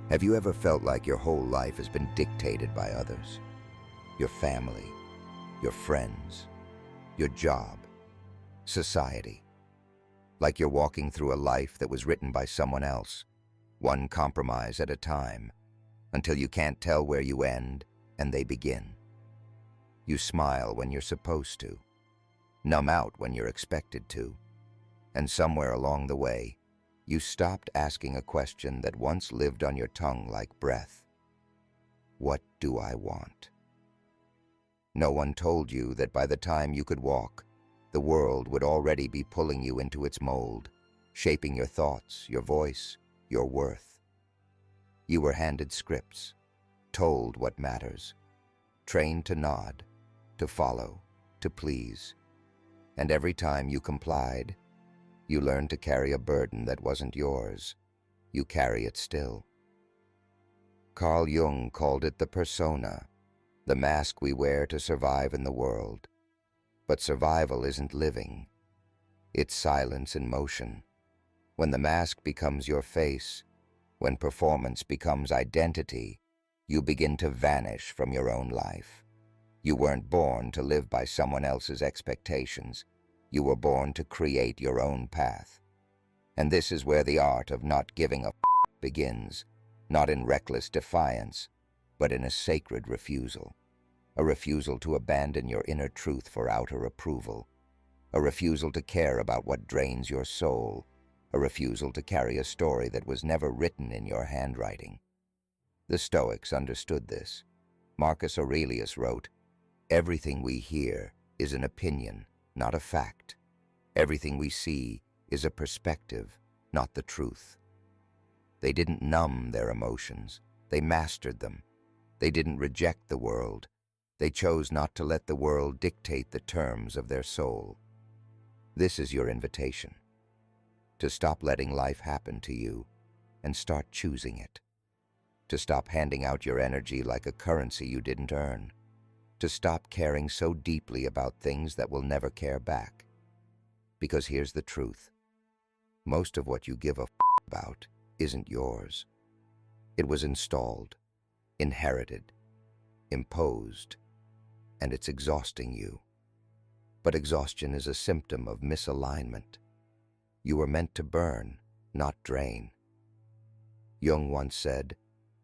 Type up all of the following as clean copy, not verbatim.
Have you ever felt like your whole life has been dictated by others? Your family, your friends, your job, society. Like you're walking through a life that was written by someone else, one compromise at a time, until you can't tell where you end and they begin. You smile when you're supposed to, numb out when you're expected to, and somewhere along the way, you stopped asking a question that once lived on your tongue like breath. What do I want? No one told you that by the time you could walk, the world would already be pulling you into its mold, shaping your thoughts, your voice, your worth. You were handed scripts, told what matters, trained to nod, to follow, to please. And every time you complied, you learned to carry a burden that wasn't yours. You carry it still. Carl Jung called it the persona, the mask we wear to survive in the world. But survival isn't living. It's silence in motion. When the mask becomes your face, when performance becomes identity, you begin to vanish from your own life. You weren't born to live by someone else's expectations. You were born to create your own path. And this is where the art of not giving a begins, not in reckless defiance, but in a sacred refusal. A refusal to abandon your inner truth for outer approval. A refusal to care about what drains your soul. A refusal to carry a story that was never written in your handwriting. The Stoics understood this. Marcus Aurelius wrote, "Everything we hear is an opinion, not a fact. Everything we see is a perspective, not the truth." They didn't numb their emotions. They mastered them. They didn't reject the world. They chose not to let the world dictate the terms of their soul. This is your invitation. To stop letting life happen to you and start choosing it. To stop handing out your energy like a currency you didn't earn. To stop caring so deeply about things that will never care back. Because here's the truth. Most of what you give a about isn't yours. It was installed, inherited, imposed, and it's exhausting you. But exhaustion is a symptom of misalignment. You were meant to burn, not drain. Jung once said,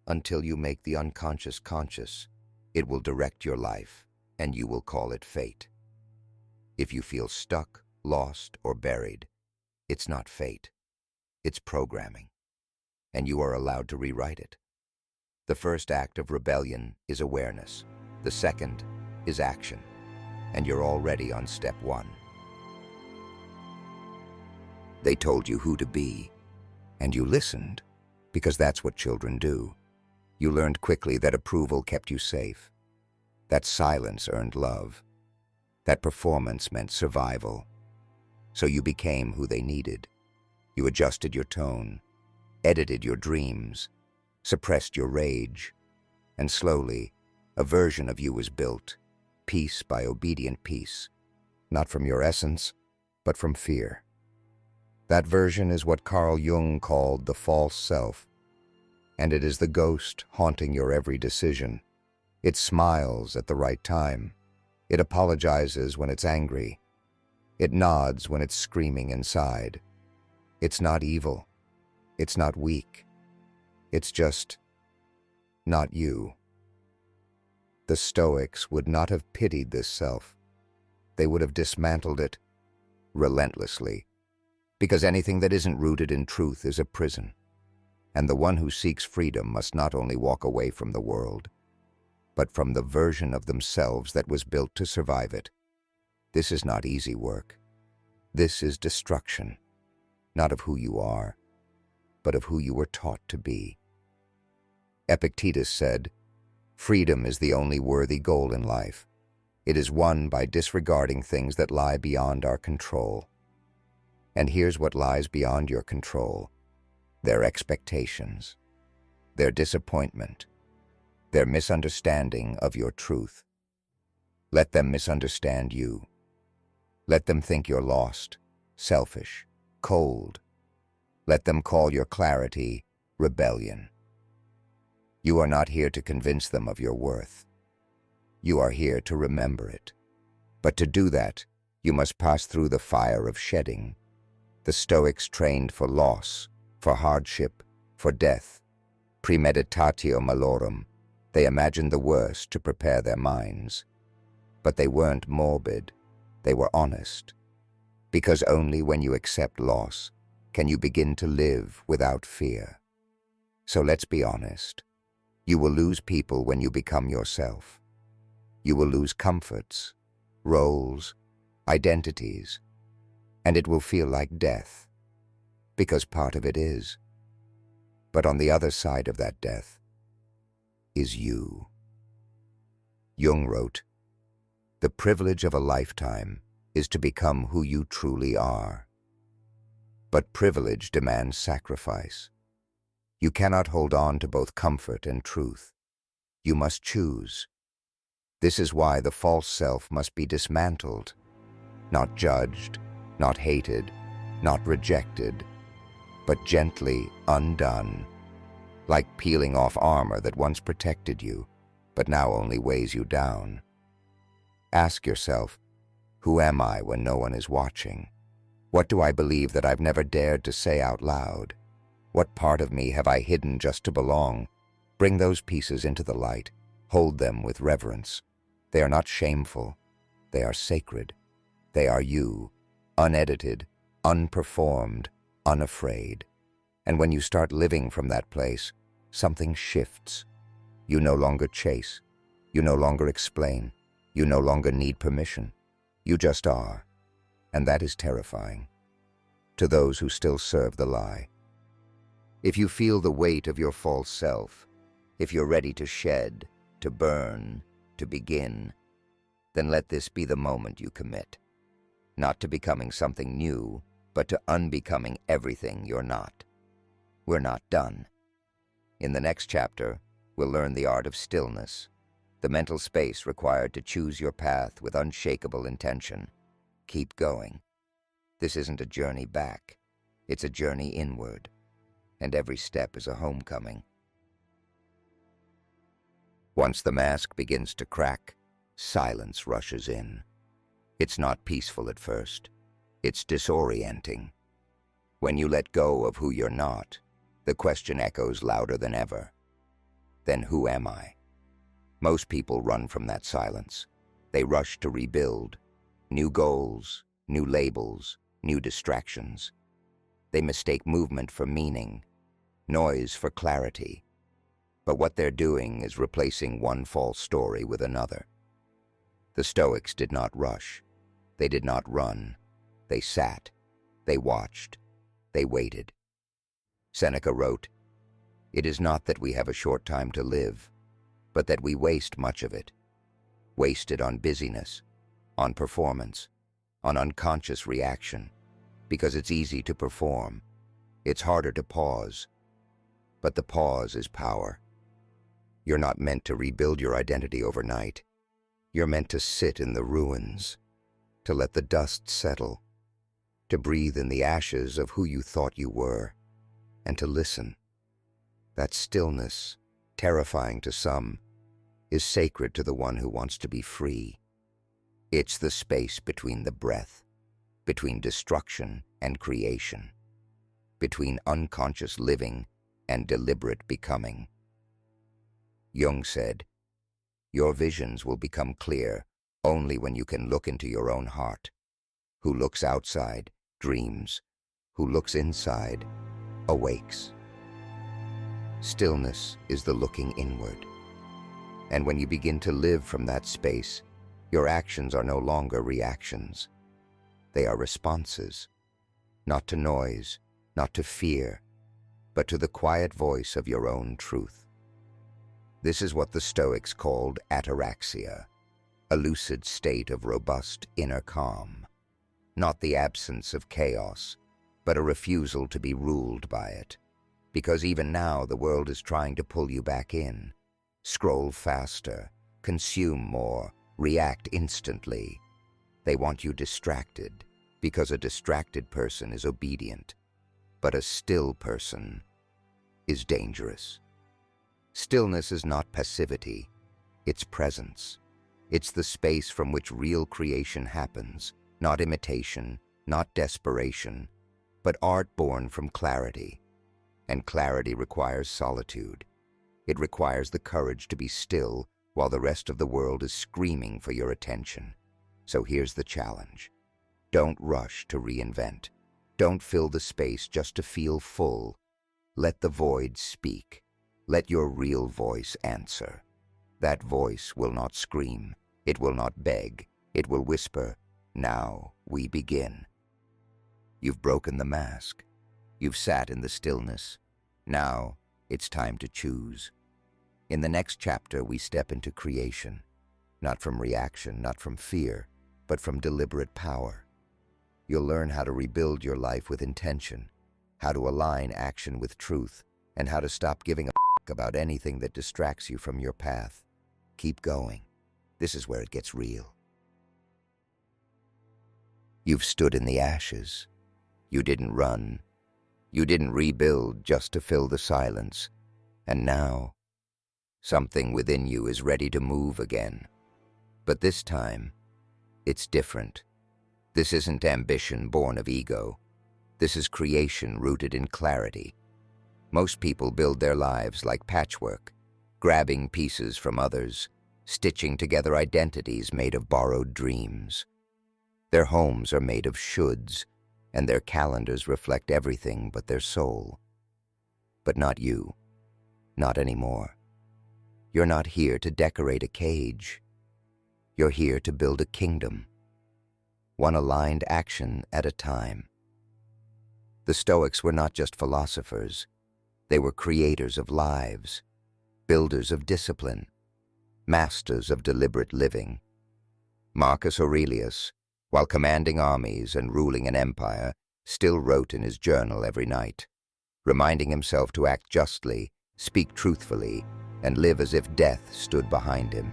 "Until you make the unconscious conscious, it will direct your life, and you will call it fate." If you feel stuck, lost, or buried, it's not fate. It's programming, and you are allowed to rewrite it. The first act of rebellion is awareness. The second is action, and you're already on step one. They told you who to be, and you listened, because that's what children do. You learned quickly that approval kept you safe, that silence earned love, that performance meant survival. So you became who they needed. You adjusted your tone, edited your dreams, suppressed your rage, and slowly, a version of you was built, piece by obedient piece, not from your essence, but from fear. That version is what Carl Jung called the false self, and it is the ghost haunting your every decision. It smiles at the right time. It apologizes when it's angry. It nods when it's screaming inside. It's not evil. It's not weak. It's just not you. The Stoics would not have pitied this self. They would have dismantled it relentlessly, because anything that isn't rooted in truth is a prison. And the one who seeks freedom must not only walk away from the world, but from the version of themselves that was built to survive it. This is not easy work. This is destruction, not of who you are, but of who you were taught to be. Epictetus said, "Freedom is the only worthy goal in life. It is won by disregarding things that lie beyond our control." And here's what lies beyond your control: their expectations, their disappointment, their misunderstanding of your truth. Let them misunderstand you. Let them think you're lost, selfish, cold. Let them call your clarity rebellion. You are not here to convince them of your worth. You are here to remember it. But to do that, you must pass through the fire of shedding. The Stoics trained for loss, for hardship, for death. Premeditatio malorum. They imagined the worst to prepare their minds. But they weren't morbid. They were honest. Because only when you accept loss can you begin to live without fear. So let's be honest. You will lose people when you become yourself. You will lose comforts, roles, identities, and it will feel like death, because part of it is. But on the other side of that death is you. Jung wrote, "The privilege of a lifetime is to become who you truly are. But privilege demands sacrifice. You cannot hold on to both comfort and truth. You must choose. This is why the false self must be dismantled, not judged, not hated, not rejected, but gently undone, like peeling off armor that once protected you, but now only weighs you down. Ask yourself, who am I when no one is watching? What do I believe that I've never dared to say out loud? What part of me have I hidden just to belong? Bring those pieces into the light. Hold them with reverence. They are not shameful. They are sacred. They are you, unedited, unperformed, unafraid. And when you start living from that place, something shifts. You no longer chase. You no longer explain. You no longer need permission. You just are. And that is terrifying. To those who still serve the lie. If you feel the weight of your false self, if you're ready to shed, to burn, to begin, then let this be the moment you commit. Not to becoming something new, but to unbecoming everything you're not. We're not done. In the next chapter, we'll learn the art of stillness, the mental space required to choose your path with unshakable intention. Keep going. This isn't a journey back. It's a journey inward. And every step is a homecoming. Once the mask begins to crack, silence rushes in. It's not peaceful at first. It's disorienting. When you let go of who you're not, the question echoes louder than ever. Then who am I? Most people run from that silence. They rush to rebuild. New goals, new labels, new distractions. They mistake movement for meaning, noise for clarity. But what they're doing is replacing one false story with another. The Stoics did not rush. They did not run. They sat. They watched. They waited. Seneca wrote, "It is not that we have a short time to live, but that we waste much of it. Wasted on busyness, on performance, on unconscious reaction, because it's easy to perform. It's harder to pause. But the pause is power. You're not meant to rebuild your identity overnight. You're meant to sit in the ruins, to let the dust settle, to breathe in the ashes of who you thought you were, and to listen. That stillness, terrifying to some, is sacred to the one who wants to be free. It's the space between the breath, between destruction and creation, between unconscious living and deliberate becoming. Jung said, "Your visions will become clear only when you can look into your own heart. Who looks outside dreams. Who looks inside awakes." Stillness is the looking inward. And when you begin to live from that space, your actions are no longer reactions. They are responses, not to noise, not to fear, but to the quiet voice of your own truth. This is what the Stoics called ataraxia, a lucid state of robust inner calm, not the absence of chaos, but a refusal to be ruled by it. Because even now the world is trying to pull you back in. Scroll faster, consume more, react instantly. They want you distracted, because a distracted person is obedient, but a still person is dangerous. Stillness is not passivity, it's presence. It's the space from which real creation happens, not imitation, not desperation, but art born from clarity. And clarity requires solitude. It requires the courage to be still while the rest of the world is screaming for your attention. So here's the challenge. Don't rush to reinvent. Don't fill the space just to feel full. Let the void speak. Let your real voice answer. That voice will not scream. It will not beg. It will whisper, "Now we begin." You've broken the mask. You've sat in the stillness. Now it's time to choose. In the next chapter, we step into creation, not from reaction, not from fear, but from deliberate power. You'll learn how to rebuild your life with intention, how to align action with truth, and how to stop giving a about anything that distracts you from your path. Keep going. This is where it gets real. You've stood in the ashes. You didn't run. You didn't rebuild just to fill the silence. And now, something within you is ready to move again. But this time, it's different. This isn't ambition born of ego. This is creation rooted in clarity. Most people build their lives like patchwork, grabbing pieces from others, stitching together identities made of borrowed dreams. Their homes are made of shoulds, and their calendars reflect everything but their soul. But not you. Not anymore. You're not here to decorate a cage. You're here to build a kingdom, one aligned action at a time. The Stoics were not just philosophers. They were creators of lives, builders of discipline, masters of deliberate living. Marcus Aurelius, while commanding armies and ruling an empire, still wrote in his journal every night, reminding himself to act justly, speak truthfully, and live as if death stood behind him.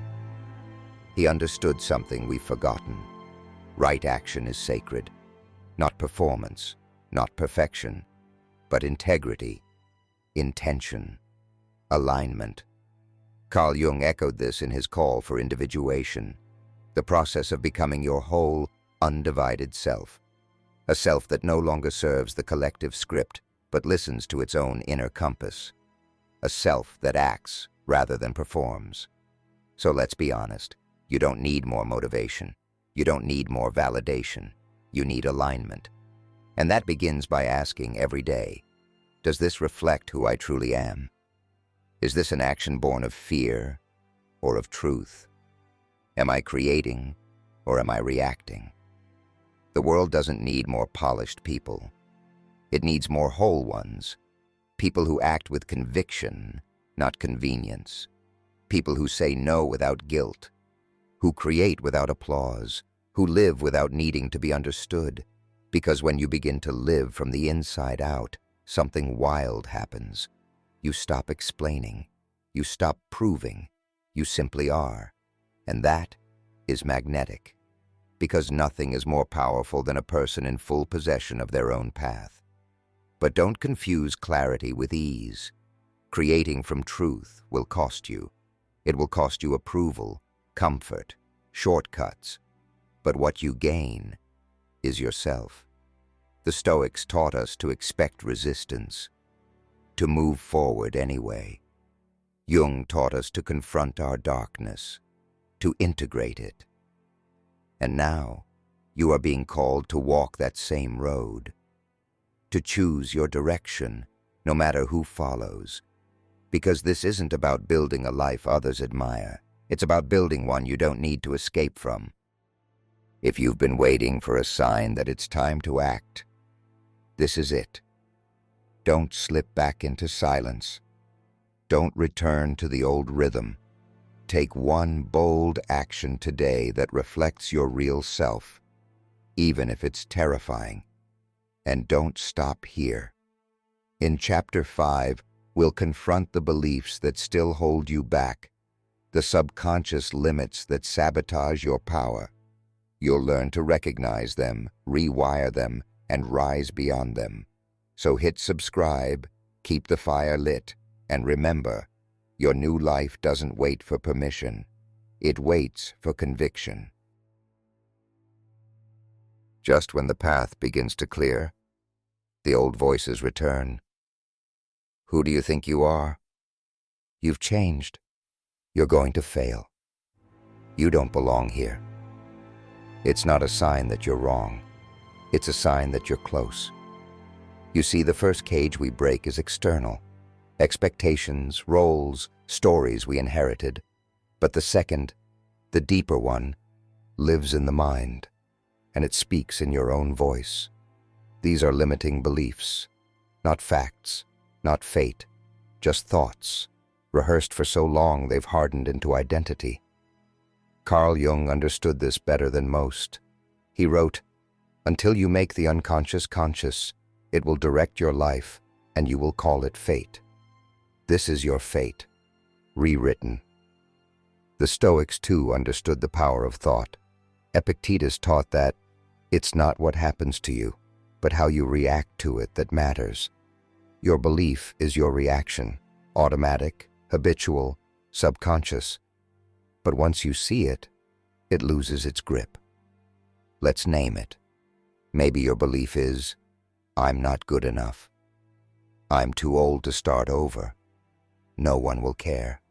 He understood something we've forgotten. Right action is sacred, not performance, not perfection, but integrity, intention, alignment. Carl Jung echoed this in his call for individuation, the process of becoming your whole, undivided self, a self that no longer serves the collective script, but listens to its own inner compass, a self that acts rather than performs. So let's be honest, you don't need more motivation. You don't need more validation. You need alignment. And that begins by asking every day, does this reflect who I truly am? Is this an action born of fear or of truth? Am I creating or am I reacting? The world doesn't need more polished people. It needs more whole ones, people who act with conviction, not convenience, people who say no without guilt, who create without applause, who live without needing to be understood. Because when you begin to live from the inside out, something wild happens. You stop explaining. You stop proving. You simply are. And that is magnetic. Because nothing is more powerful than a person in full possession of their own path. But don't confuse clarity with ease. Creating from truth will cost you. It will cost you approval, comfort, shortcuts. But what you gain is yourself. The Stoics taught us to expect resistance, to move forward anyway. Jung taught us to confront our darkness, to integrate it. And now, you are being called to walk that same road, to choose your direction, no matter who follows. Because this isn't about building a life others admire. It's about building one you don't need to escape from. If you've been waiting for a sign that it's time to act, this is it. Don't slip back into silence. Don't return to the old rhythm. Take one bold action today that reflects your real self, even if it's terrifying. And don't stop here. In Chapter 5, we'll confront the beliefs that still hold you back, the subconscious limits that sabotage your power. You'll learn to recognize them, rewire them, and rise beyond them. So hit subscribe, keep the fire lit, and remember, Your new life doesn't wait for permission. It waits for conviction. Just when the path begins to clear, the old voices return. Who do you think you are? You've changed. You're going to fail. You don't belong here. It's not a sign that you're wrong. It's a sign that you're close. You see, the first cage we break is external. Expectations, roles, stories we inherited. But the second, the deeper one, lives in the mind, and it speaks in your own voice. These are limiting beliefs, not facts, not fate, just thoughts, rehearsed for so long they've hardened into identity. Carl Jung understood this better than most. He wrote, "Until you make the unconscious conscious, it will direct your life, and you will call it fate. This is your fate, rewritten." The Stoics, too, understood the power of thought. Epictetus taught that it's not what happens to you, but how you react to it that matters. Your belief is your reaction, automatic, habitual, subconscious. But once you see it, it loses its grip. Let's name it. Maybe your belief is, I'm not good enough. I'm too old to start over. No one will care.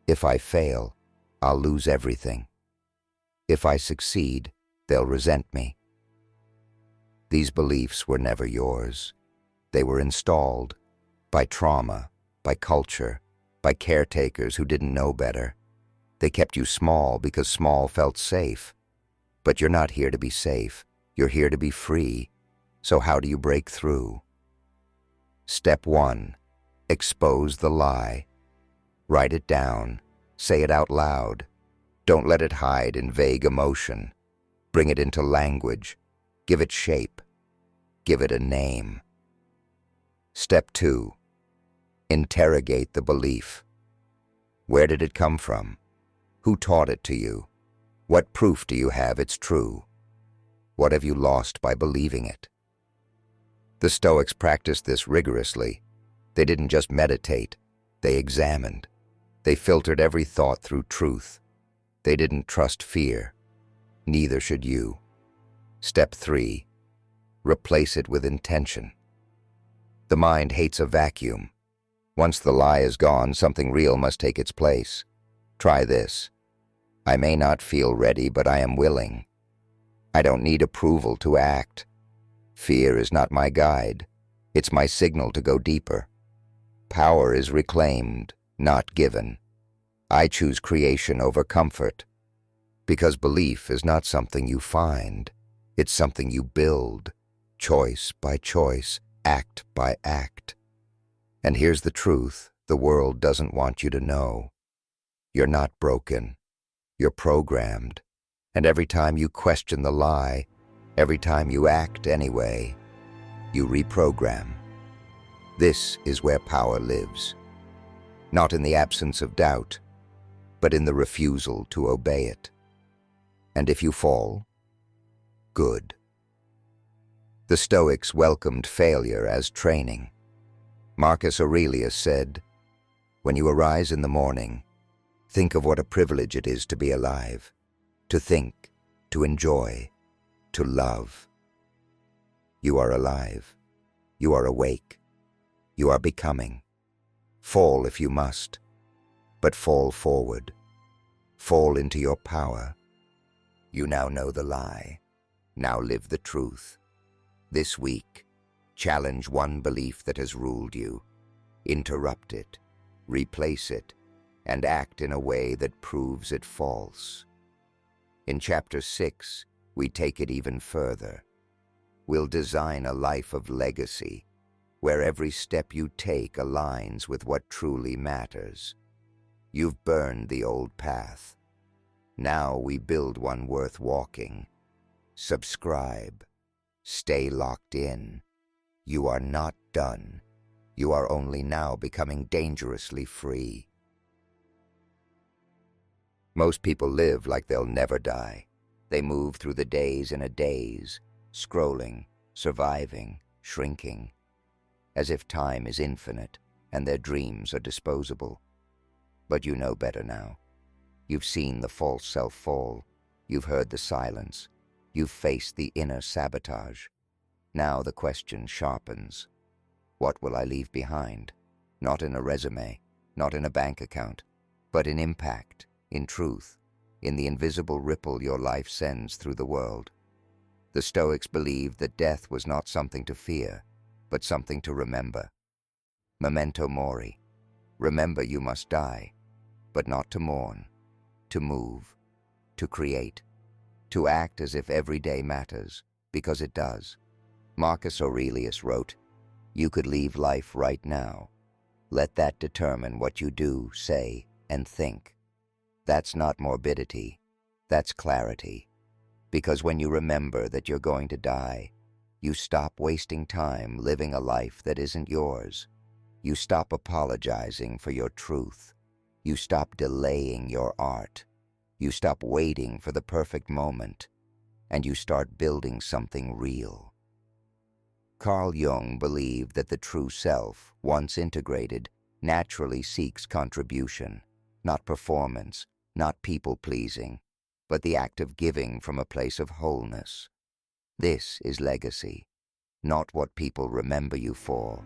If I fail, I'll lose everything. If I succeed, they'll resent me. These beliefs were never yours. They were installed by trauma, by culture, by caretakers who didn't know better. They kept you small because small felt safe. But you're not here to be safe. You're here to be free. So how do you break through? Step 1. Expose the lie. Write it down. Say it out loud. Don't let it hide in vague emotion. Bring it into language. Give it shape. Give it a name. Step 2. Interrogate the belief. Where did it come from? Who taught it to you? What proof do you have it's true? What have you lost by believing it? The Stoics practiced this rigorously. They didn't just meditate. They examined. They filtered every thought through truth. They didn't trust fear. Neither should you. Step 3. Replace it with intention. The mind hates a vacuum. Once the lie is gone, something real must take its place. Try this. I may not feel ready, but I am willing. I don't need approval to act. Fear is not my guide. It's my signal to go deeper. Power is reclaimed, not given. I choose creation over comfort. Because belief is not something you find. It's something you build, choice by choice, act by act. And here's the truth the world doesn't want you to know. You're not broken. You're programmed. And every time you question the lie, every time you act anyway, you reprogram. This is where power lives. Not in the absence of doubt, but in the refusal to obey it. And if you fall, good. The Stoics welcomed failure as training. Marcus Aurelius said, "When you arise in the morning, think of what a privilege it is to be alive, to think, to enjoy, to love. You are alive. You are awake. You are becoming. Fall if you must, but fall forward. Fall into your power. You now know the lie. Now live the truth. This week, challenge one belief that has ruled you. Interrupt it, replace it, and act in a way that proves it false." In Chapter 6, we take it even further. We'll design a life of legacy, where every step you take aligns with what truly matters. You've burned the old path. Now we build one worth walking. Subscribe. Stay locked in. You are not done. You are only now becoming dangerously free. Most people live like they'll never die. They move through the days in a daze, scrolling, surviving, shrinking, as if time is infinite and their dreams are disposable. But you know better now. You've seen the false self fall. You've heard the silence. You've faced the inner sabotage. Now the question sharpens. What will I leave behind? Not in a resume, not in a bank account, but in impact, in truth, in the invisible ripple your life sends through the world. The Stoics believed that death was not something to fear, but something to remember. Memento mori. Remember you must die, but not to mourn, to move, to create, to act as if every day matters, because it does. Marcus Aurelius wrote, "You could leave life right now. Let that determine what you do, say, and think." That's not morbidity, that's clarity. Because when you remember that you're going to die, you stop wasting time living a life that isn't yours. You stop apologizing for your truth. You stop delaying your art. You stop waiting for the perfect moment, and you start building something real. Carl Jung believed that the true self, once integrated, naturally seeks contribution, not performance, not people-pleasing, but the act of giving from a place of wholeness. This is legacy, not what people remember you for,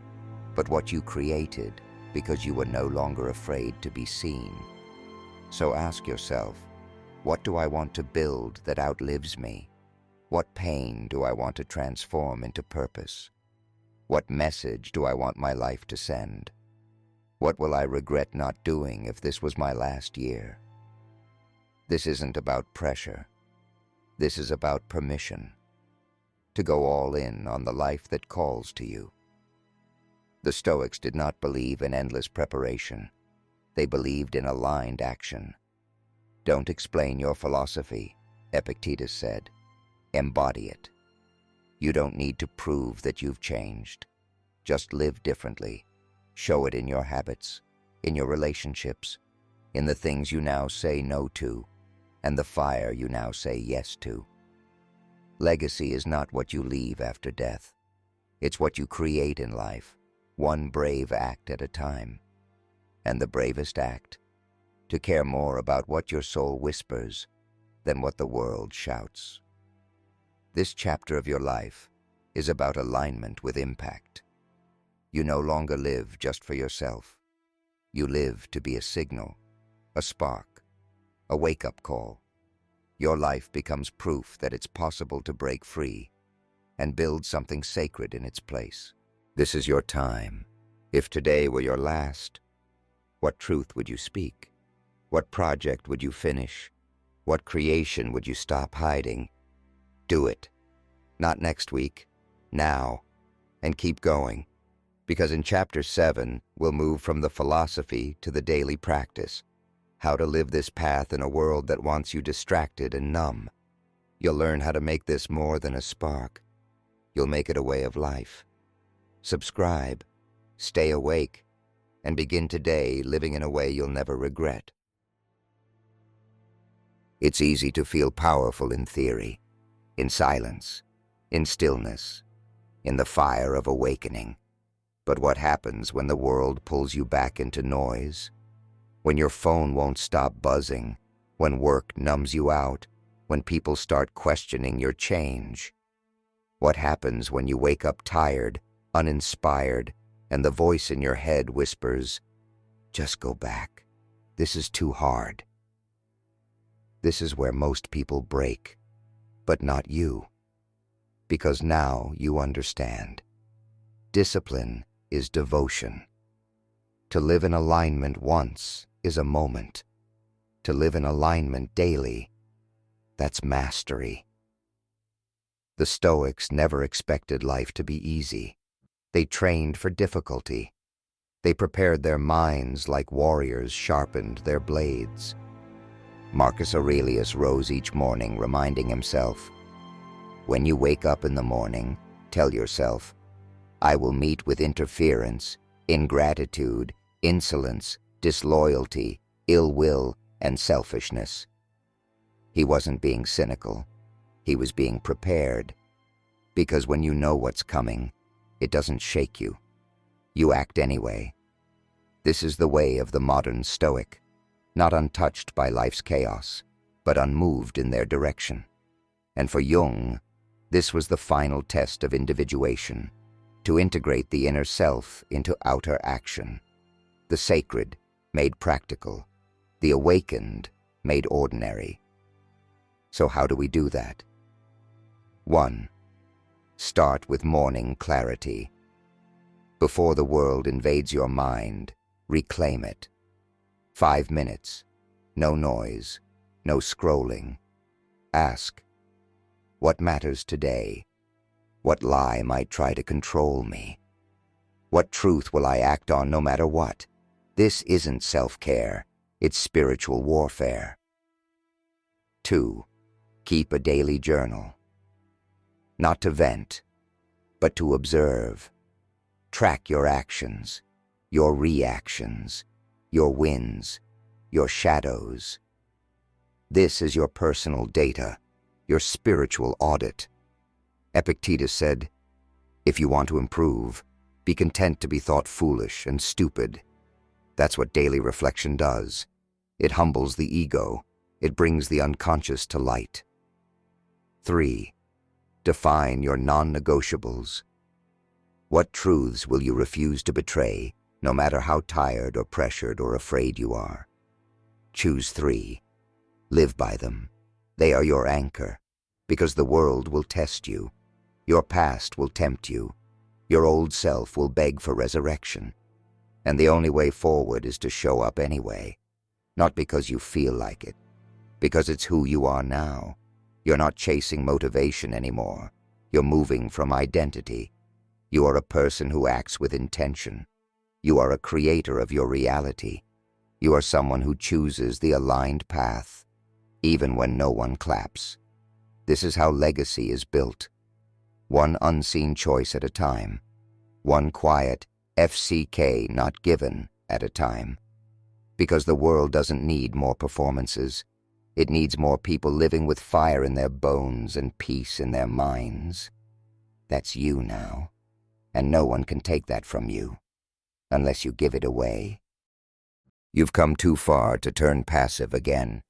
but what you created because you were no longer afraid to be seen. So ask yourself, what do I want to build that outlives me? What pain do I want to transform into purpose? What message do I want my life to send? What will I regret not doing if this was my last year? This isn't about pressure. This is about permission. To go all in on the life that calls to you. The Stoics did not believe in endless preparation. They believed in aligned action. Don't explain your philosophy, Epictetus said. Embody it. You don't need to prove that you've changed. Just live differently. Show it in your habits, in your relationships, in the things you now say no to, and the fire you now say yes to. Legacy is not what you leave after death. It's what you create in life, one brave act at a time. And the bravest act, to care more about what your soul whispers than what the world shouts. This chapter of your life is about alignment with impact. You no longer live just for yourself. You live to be a signal, a spark, a wake-up call. Your life becomes proof that it's possible to break free and build something sacred in its place. This is your time. If today were your last, what truth would you speak? What project would you finish? What creation would you stop hiding? Do it. Not next week, now, and keep going. Because in Chapter 7, we'll move from the philosophy to the daily practice. How to live this path in a world that wants you distracted and numb. You'll learn how to make this more than a spark. You'll make it a way of life. Subscribe, stay awake, and begin today living in a way you'll never regret. It's easy to feel powerful in theory, in silence, in stillness, in the fire of awakening. But what happens when the world pulls you back into noise? When your phone won't stop buzzing, when work numbs you out, when people start questioning your change? What happens when you wake up tired, uninspired, and the voice in your head whispers, "Just go back. This is too hard." This is where most people break, but not you. Because now you understand. Discipline is devotion. To live in alignment once is a moment. To live in alignment daily, that's mastery. The Stoics never expected life to be easy. They trained for difficulty. They prepared their minds like warriors sharpened their blades. Marcus Aurelius rose each morning reminding himself, when you wake up in the morning, tell yourself, I will meet with interference, ingratitude, insolence, disloyalty, ill will, and selfishness. He wasn't being cynical. He was being prepared. Because when you know what's coming, it doesn't shake you. You act anyway. This is the way of the modern Stoic. not untouched by life's chaos, but unmoved in their direction. And for Jung, this was the final test of individuation, to integrate the inner self into outer action, the sacred made practical, the awakened made ordinary. So how do we do that? 1. Start with morning clarity. Before the world invades your mind, reclaim it. 5 minutes, no noise, no scrolling. Ask, what matters today? What lie might try to control me? What truth will I act on no matter what? This isn't self-care, it's spiritual warfare. 2. Keep a daily journal. Not to vent, but to observe. Track your actions, your reactions, your wins, your shadows. This is your personal data, your spiritual audit. Epictetus said, if you want to improve, be content to be thought foolish and stupid. That's what daily reflection does. It humbles the ego. It brings the unconscious to light. 3. Define your non-negotiables. What truths will you refuse to betray, no matter how tired or pressured or afraid you are? Choose 3. Live by them. They are your anchor, because the world will test you. Your past will tempt you. Your old self will beg for resurrection. And the only way forward is to show up anyway, not because you feel like it, because it's who you are now. You're not chasing motivation anymore. You're moving from identity. You are a person who acts with intention. You are a creator of your reality. You are someone who chooses the aligned path, even when no one claps. This is how legacy is built. One unseen choice at a time. One quiet FCK not given at a time. Because the world doesn't need more performances. It needs more people living with fire in their bones and peace in their minds. That's you now, and no one can take that from you, unless you give it away. You've come too far to turn passive again.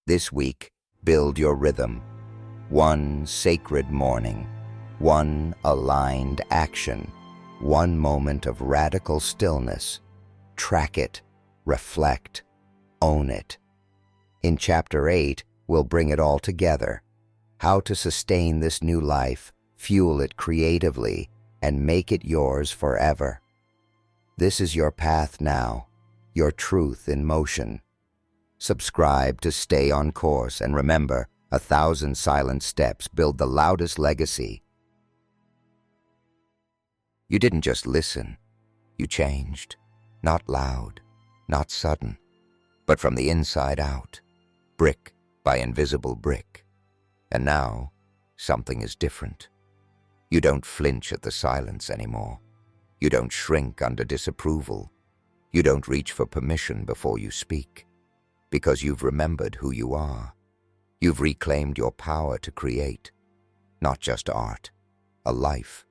This week, build your rhythm. One sacred morning, one aligned action, one moment of radical stillness. Track it, reflect, own it. In Chapter 8, we'll bring it all together. How to sustain this new life, fuel it creatively, and make it yours forever. This is your path now, your truth in motion. Subscribe to stay on course, and remember, 1,000 silent steps build the loudest legacy. You didn't just listen, you changed. Not loud, not sudden, but from the inside out. Brick by invisible brick. And now, something is different. You don't flinch at the silence anymore. You don't shrink under disapproval. You don't reach for permission before you speak. Because you've remembered who you are. You've reclaimed your power to create. Not just art, a life,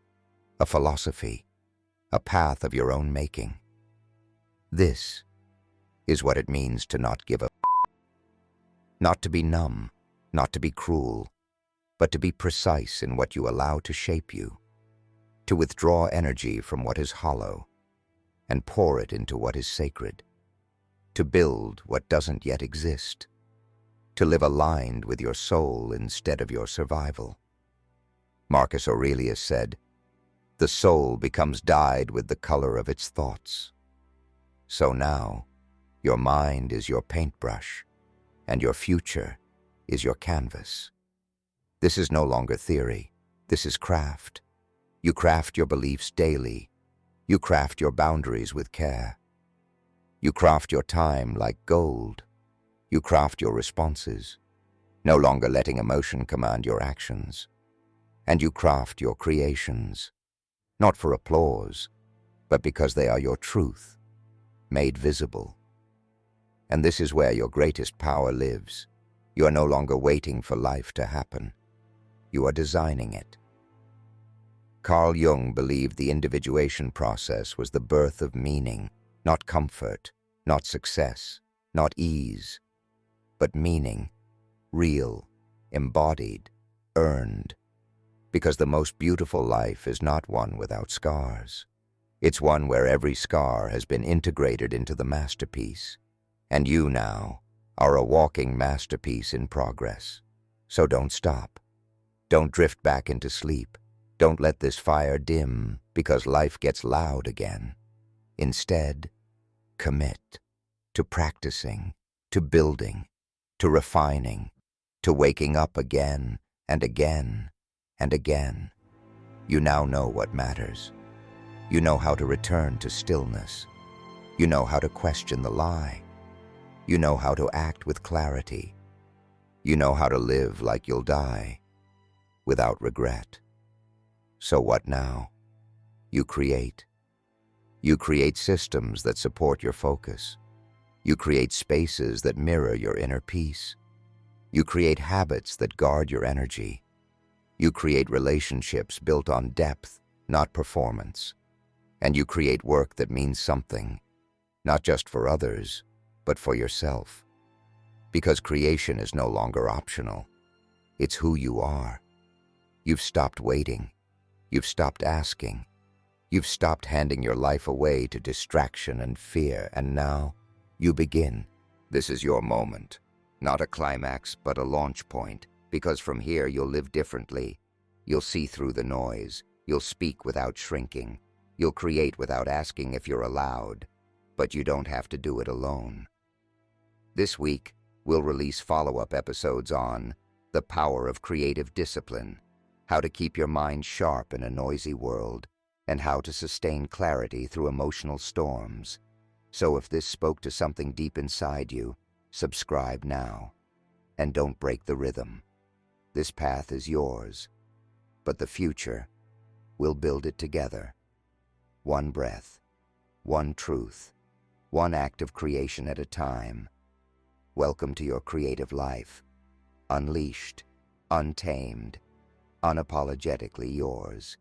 a philosophy, a path of your own making. This is what it means to not give up. Not to be numb, not to be cruel, but to be precise in what you allow to shape you. To withdraw energy from what is hollow and pour it into what is sacred. To build what doesn't yet exist. To live aligned with your soul instead of your survival. Marcus Aurelius said, "The soul becomes dyed with the color of its thoughts." So now, your mind is your paintbrush, and your future is your canvas. This is no longer theory. This is craft. You craft your beliefs daily. You craft your boundaries with care. You craft your time like gold. You craft your responses, no longer letting emotion command your actions. And you craft your creations, not for applause, but because they are your truth, made visible. And this is where your greatest power lives. You are no longer waiting for life to happen. You are designing it. Carl Jung believed the individuation process was the birth of meaning, not comfort, not success, Not ease, but meaning, real, embodied, earned. Because the most beautiful life is not one without scars. It's one where every scar has been integrated into the masterpiece. And you now are a walking masterpiece in progress. So don't stop. Don't drift back into sleep. Don't let this fire dim because life gets loud again. Instead, commit to practicing, to building, to refining, to waking up again and again and again. You now know what matters. You know how to return to stillness. You know how to question the lie. You know how to act with clarity. You know how to live like you'll die, without regret. So what now? You create. You create systems that support your focus. You create spaces that mirror your inner peace. You create habits that guard your energy. You create relationships built on depth, not performance. And you create work that means something, not just for others, but for yourself. Because creation is no longer optional. It's who you are. You've stopped waiting. You've stopped asking. You've stopped handing your life away to distraction and fear, and now you begin. This is your moment. Not a climax, but a launch point. Because from here you'll live differently. You'll see through the noise. You'll speak without shrinking. You'll create without asking if you're allowed. But you don't have to do it alone. This week, we'll release follow-up episodes on the power of creative discipline, how to keep your mind sharp in a noisy world, and how to sustain clarity through emotional storms. So if this spoke to something deep inside you, subscribe now. And don't break the rhythm. This path is yours, but the future, we'll build it together. One breath, one truth, one act of creation at a time. Welcome to your creative life, unleashed, untamed, unapologetically yours.